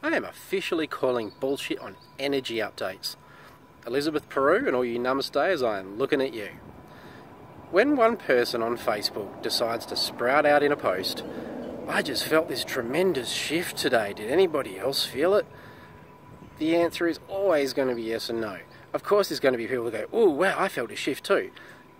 I am officially calling bullshit on energy updates. Elizabeth Peru and all you namaste, I am looking at you. When one person on Facebook decides to sprout out in a post, I just felt this tremendous shift today. Did anybody else feel it? The answer is always going to be yes and no. Of course there's going to be people that go, oh wow, I felt a shift too.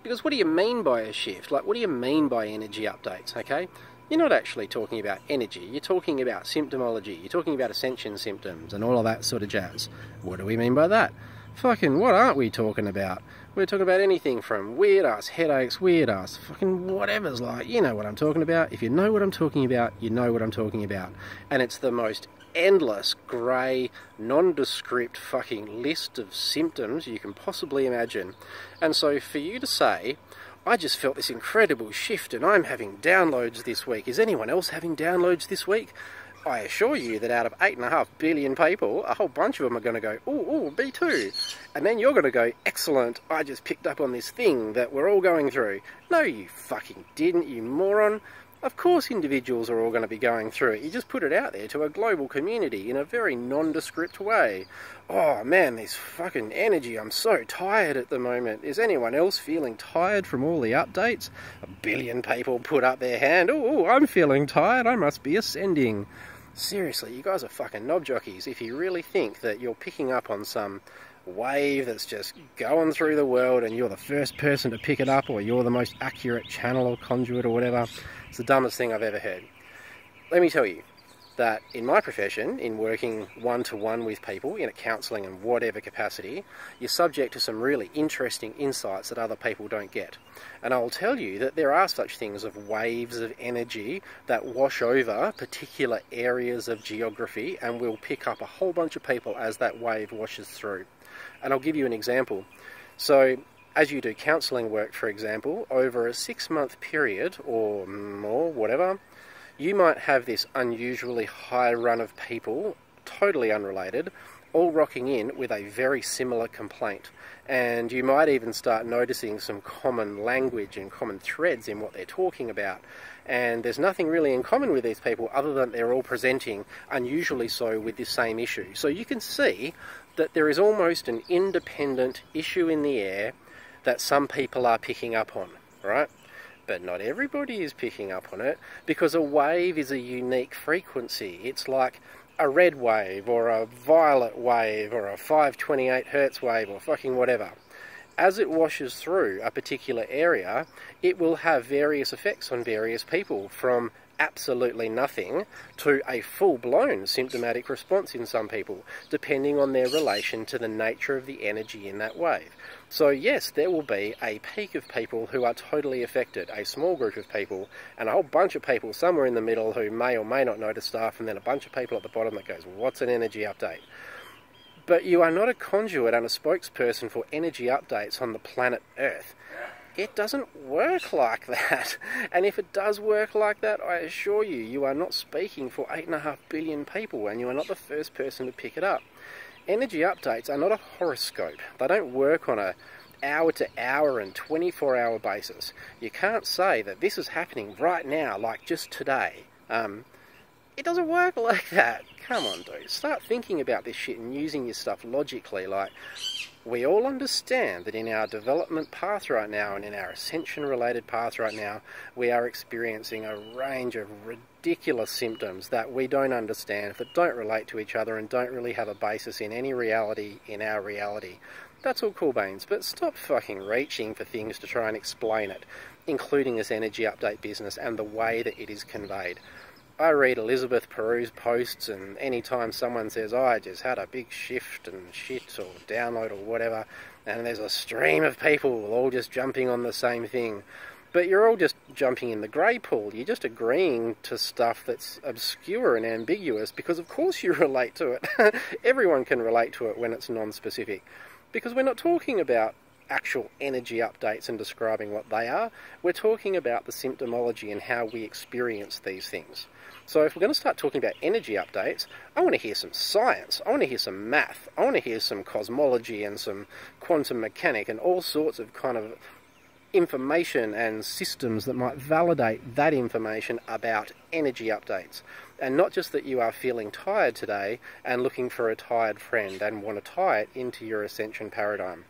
Because what do you mean by a shift? Like, what do you mean by energy updates, okay? You're not actually talking about energy, you're talking about symptomology, you're talking about ascension symptoms and all of that sort of jazz. What do we mean by that? Fucking what aren't we talking about? We're talking about anything from weird ass headaches, weird ass fucking whatever's like, you know what I'm talking about. If you know what I'm talking about, you know what I'm talking about. And it's the most endless, grey, nondescript fucking list of symptoms you can possibly imagine. And so for you to say, I just felt this incredible shift and I'm having downloads this week. Is anyone else having downloads this week? I assure you that out of 8.5 billion people, a whole bunch of them are going to go, ooh, me too. And then you're going to go, excellent, I just picked up on this thing that we're all going through. No, you fucking didn't, you moron. Of course individuals are all going to be going through it. You just put it out there to a global community in a very nondescript way. Oh man, this fucking energy, I'm so tired at the moment. Is anyone else feeling tired from all the updates? 1 billion people put up their hand. Oh, I'm feeling tired, I must be ascending. Seriously, you guys are fucking knob jockeys if you really think that you're picking up on some wave that's just going through the world and you're the first person to pick it up, or you're the most accurate channel or conduit or whatever. It's the dumbest thing I've ever heard. Let me tell you that in my profession, in working one-to-one with people in a counselling and whatever capacity, you're subject to some really interesting insights that other people don't get. And I'll tell you that there are such things of waves of energy that wash over particular areas of geography and will pick up a whole bunch of people as that wave washes through. And I'll give you an example. So, as you do counselling work, for example, over a 6-month period or more, whatever, you might have this unusually high run of people, totally unrelated, all rocking in with a very similar complaint. And you might even start noticing some common language and common threads in what they're talking about. And there's nothing really in common with these people other than they're all presenting, unusually so, with this same issue. So you can see that there is almost an independent issue in the air that some people are picking up on, right? But not everybody is picking up on it, because a wave is a unique frequency. It's like a red wave or a violet wave or a 528 hertz wave or fucking whatever. As it washes through a particular area, it will have various effects on various people, from absolutely nothing to a full-blown symptomatic response in some people, depending on their relation to the nature of the energy in that wave. So yes, there will be a peak of people who are totally affected, a small group of people, and a whole bunch of people somewhere in the middle who may or may not notice stuff, and then a bunch of people at the bottom that goes, what's an energy update? But you are not a conduit and a spokesperson for energy updates on the planet Earth. It doesn't work like that. And if it does work like that, I assure you, you are not speaking for 8.5 billion people, and you are not the first person to pick it up. Energy updates are not a horoscope. They don't work on a hour-to-hour and 24-hour basis. You can't say that this is happening right now, like just today. It doesn't work like that. Come on, dude. Start thinking about this shit and using your stuff logically. Like, we all understand that in our development path right now and in our ascension-related path right now, we are experiencing a range of ridiculous symptoms that we don't understand, that don't relate to each other and don't really have a basis in any reality in our reality. That's all cool beans, but stop fucking reaching for things to try and explain it, including this energy update business and the way that it is conveyed. I read Elizabeth Peru's posts, and anytime someone says, oh, I just had a big shift and shit or download or whatever, and there's a stream of people all just jumping on the same thing. But you're all just jumping in the grey pool. You're just agreeing to stuff that's obscure and ambiguous, because of course you relate to it. Everyone can relate to it when it's non-specific. Because we're not talking about actual energy updates and describing what they are. We're talking about the symptomology and how we experience these things. So if we're going to start talking about energy updates, I want to hear some science, I want to hear some math, I want to hear some cosmology and some quantum mechanic and all sorts of kind of information and systems that might validate that information about energy updates. And not just that you are feeling tired today and looking for a tired friend and want to tie it into your ascension paradigm.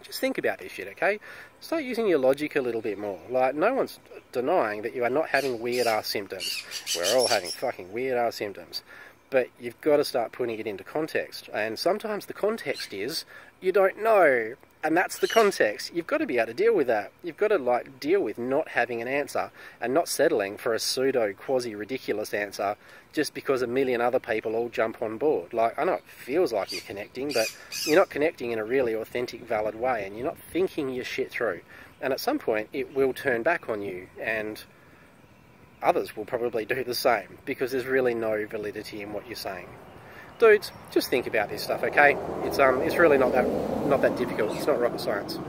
Just think about this shit, okay? Start using your logic a little bit more. Like, no one's denying that you are not having weird-ass symptoms. We're all having fucking weird-ass symptoms. But you've got to start putting it into context. And sometimes the context is, you don't know. And that's the context. You've got to be able to deal with that. You've got to, like, deal with not having an answer and not settling for a pseudo, quasi-ridiculous answer just because a million other people all jump on board. Like, I know it feels like you're connecting, but you're not connecting in a really authentic, valid way, and you're not thinking your shit through. And at some point, it will turn back on you, and others will probably do the same, because there's really no validity in what you're saying. Dudes, just think about this stuff, okay? It's really not that difficult. It's not rocket science.